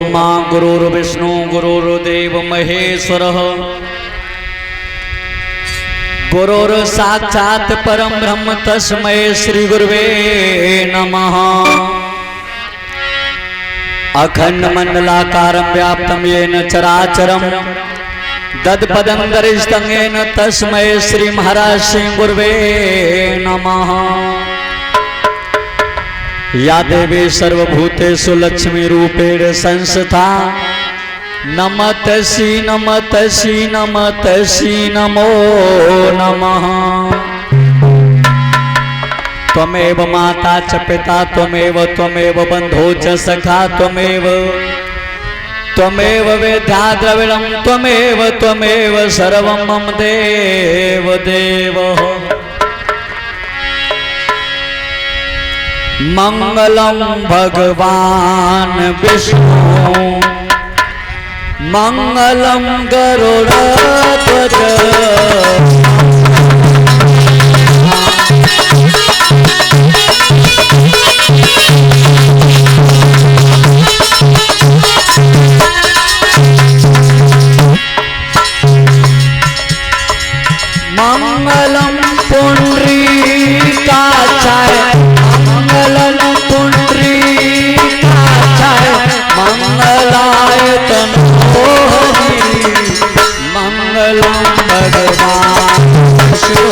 ब्रह्मा गुरुर्विष्णु गुरुर्देव महेश्वरः गुरुर्साक्षात् परं ब्रह्म तस्मै श्री गुरुवे नमः। अखंड मंडलाकारं व्याप्तं येन चराचरं तत्पदं दर्शितं येन तस्मै श्री महाराज श्री गुरुवे नमः। या देवी सर्वभूतेषु लक्ष्मी रूपेण संस्था नमतसि नमतसि नमतसि नमो नमः। त्वमेव माता च पिता त्वमेव त्वमेव बन्धो च सखा त्वमेव त्वमेव वेद्या द्रविणं त्वमेव त्वमेव सर्वं मम देव देवः। मंगलम भगवान विष्णु मंगलम गरुड़ध्वज मंगलम पुंडरीकाक्षाय मंगलम पुंडरीकाक्षाय मंगलाय तनोहरि मंगलम भगवान विष्णु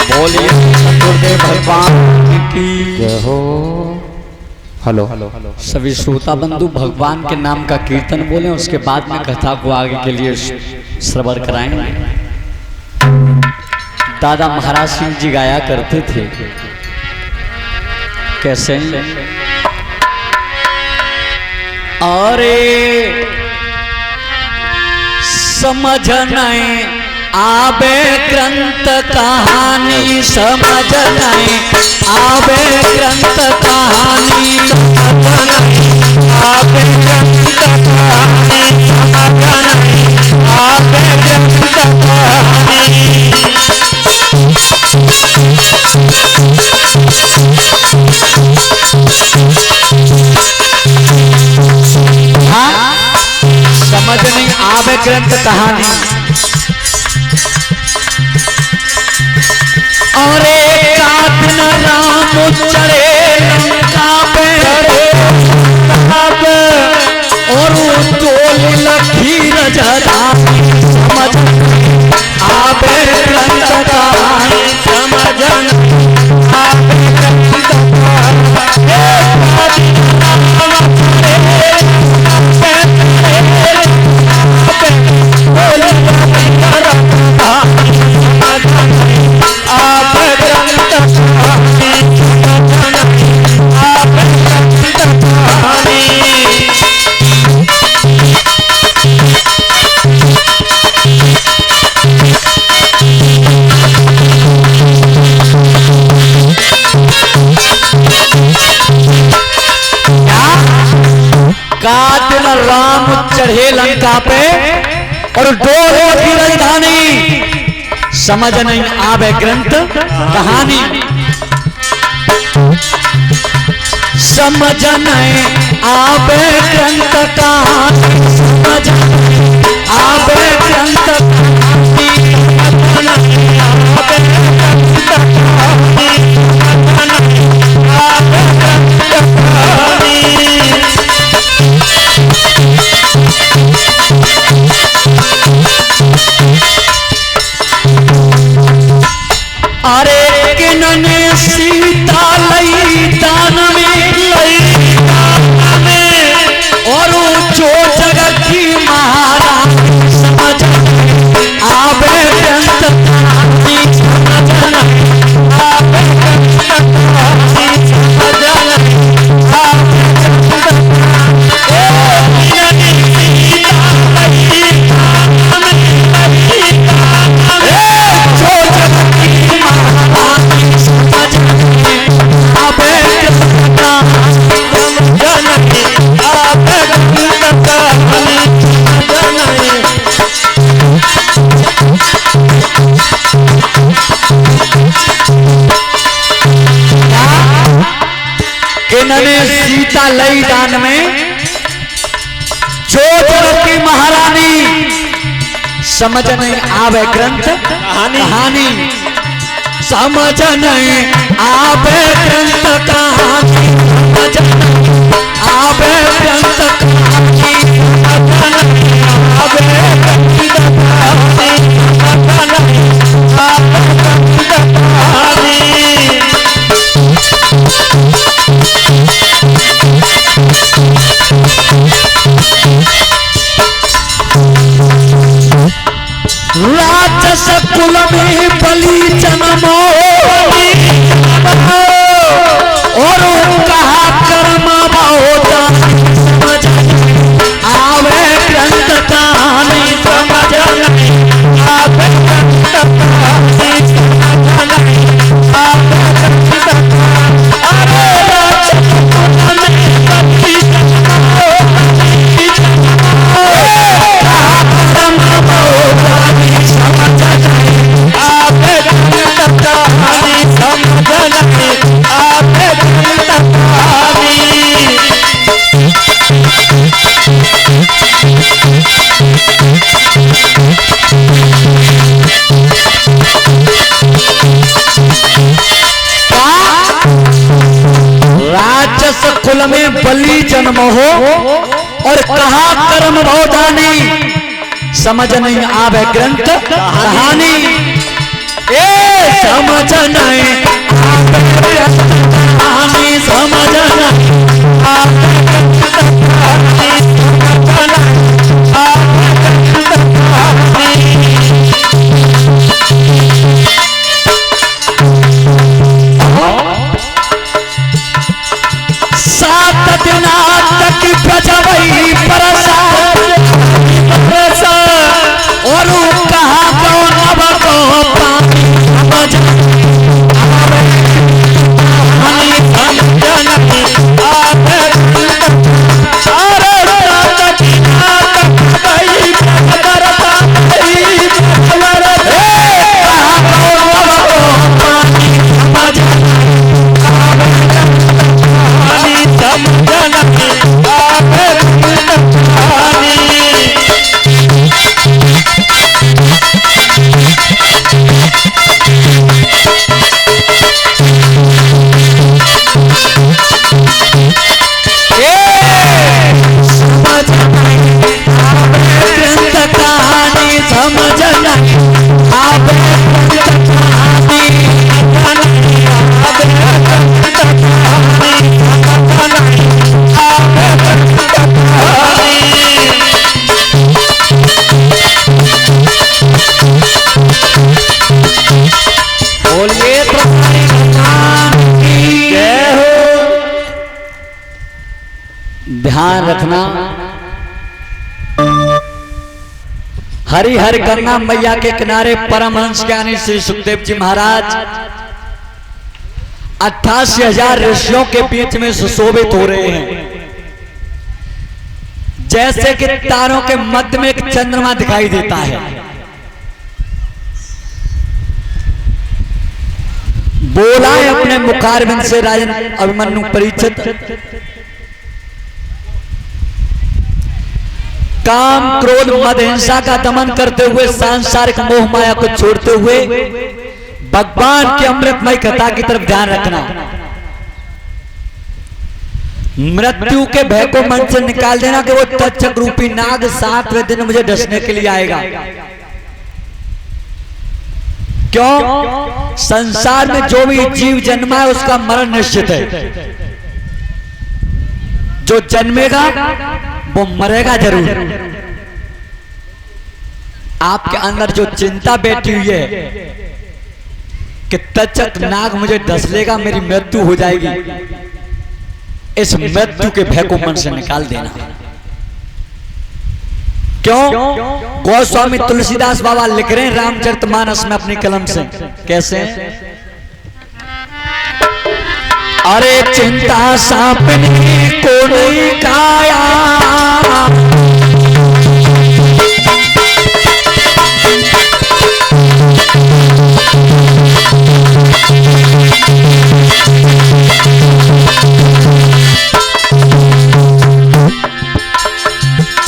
बोलिए गुरुदेव भगवान की जय हो। हेलो सभी श्रोता बंधु भगवान के नाम का कीर्तन बोलें, उसके बाद में कथा को आगे के लिए श्रवण कराएं। दादा महाराज सिंह जी गाया करते थे, कैसे? अरे समझ नहीं आबे ग्रंथ कहानी, समझ नहीं आबे ग्रंथ कहानी, समझ नहीं आबे ग्रंथ कहानी, समझ नहीं आबे ग्रंथ कहानी। हाँ, समझ नहीं आबे ग्रंथ कहानी। और एक दिन राम चढ़े लंका पे और तोल लखीर जरानी, समझ आबे ग्रंथ कहानी, समझ आबे ग्रंथ राम चढ़े लंका पे और डोले की राजधानी, समझ नहीं आवे ग्रंथ कहानी, समझ नहीं आवे ग्रंथ कहानी, समझ नहीं आवे ग्रंथ कहानी, समझ नहीं आवे ग्रंथ कहानी, समझ नहीं आवे ग्रंथ कहानी। अरे किन्ने सीता लई दान में और जो जगह लई दान में जो जगत की महारानी समझ नहीं आवे ग्रंथ कहानी समझ नहीं आवे ग्रंथ कहानी समझ नहीं आवे ग्रंथ कहानी आवे राक्षस कुल में बलि जन्मो और कहा कर्म होता समझ आवे ग्रंथ कहानी समझ आवे ग्रंथ कहानी राक्षस कुल में बलि जन्म हो और कहा कर्म भवदानी समझ नहीं आवे ग्रंथ कहानी समझ नहीं आवे ग्रंथ कहानी समझ नहीं आवे ग्रंथ कहानी प्रजवई परसा और कहा कौन अब को पानी समझ आवे हनी समझ नहीं आवे अरे प्रजवई परसा कहा कौन अब को पानी समझ आवे हनी समझ नहीं ध्यान रखना। हरिहर गंगा मैया के किनारे परमहंस ज्ञानी श्री सुखदेव जी महाराज 88,000 ऋषियों के बीच में सुशोभित हो रहे हैं। जैसे कि तारों के मध्य में एक चंद्रमा दिखाई देता है। बोला है अपने मुखारविंद से राजन अभिमन्यु परीक्षित, काम क्रोध मद हिंसा का दमन करते हुए सांसारिक मोह माया को छोड़ते हुए भगवान की अमृतमय कथा की तरफ ध्यान रखना। मृत्यु के भय को मन से निकाल देना कि वो तक्षक रूपी नाग 7वें दिन मुझे डसने के लिए आएगा। क्यों? संसार में जो भी जीव जन्मा है उसका मरण निश्चित है। जो जन्मेगा वो मरेगा जरूर। आपके अंदर जो चिंता बैठी हुई है कि तक्षक नाग मुझे डस लेगा, मेरी मृत्यु हो जाएगी, इस मृत्यु के भय को मन से निकाल देना। क्यों? गोस्वामी तुलसीदास बाबा लिख रहे हैं रामचरितमानस में अपनी कलम से, कैसे? अरे चिंता सांपनी को नहीं काया,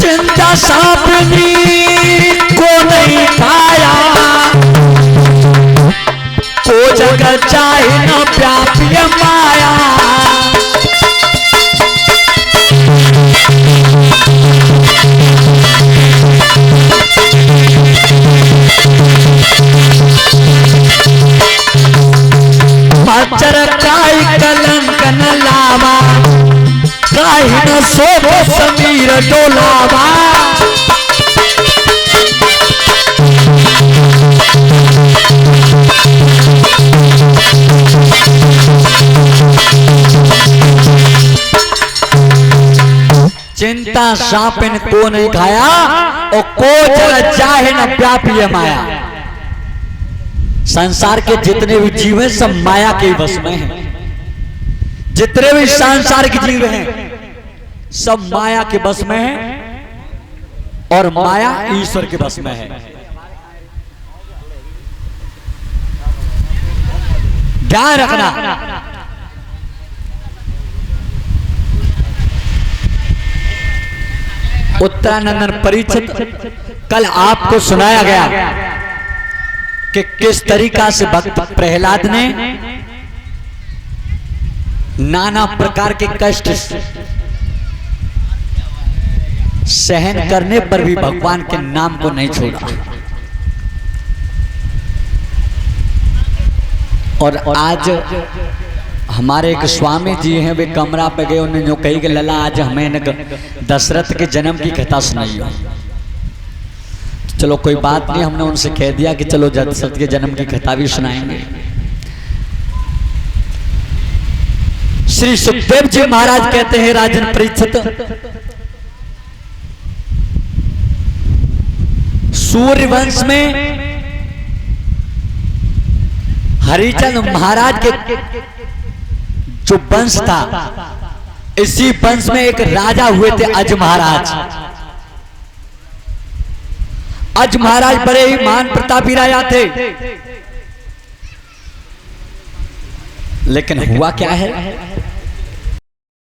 चिंता सांपनी को नहीं खाया, को जगह चाहे न व्याप्य माया। मच्छर काई कलंक न लावा, काई न सोभ समीर डोलावा। चिंता सांपिन को नहीं खाया, और को जल चाहे न व्यापी माया। संसार के जितने भी जीव हैं सब माया के वश में हैं। जितने भी सांसारिक जीव हैं सब माया के वश में हैं, और माया ईश्वर के वश में है। ध्यान रखना। उत्तरानंदन परीक्षित कल आपको सुनाया गया कि किस तरीका से भक्त प्रहलाद ने नाना प्रकार के कष्ट सहन करने पर भी भगवान के नाम को नहीं छोड़ा। और आज हमारे एक स्वामी जी हैं, वे कमरा पे गए, उन्होंने जो कही कि लला आज हमें दशरथ के जन्म की कथा सुनाई हो। चलो कोई बात नहीं, हमने उनसे कह दिया कि चलो दशरथ के जन्म की कथा भी सुनाएंगे। श्री सुखदेव जी महाराज कहते हैं, राजन परीक्षित, सूर्य वंश में हरिचंद महाराज के जो वंश था, इसी वंश में एक राजा हुए थे अज महाराज। अज महाराज बड़े ही महान प्रतापी राजा थे। लेकिन हुआ क्या है,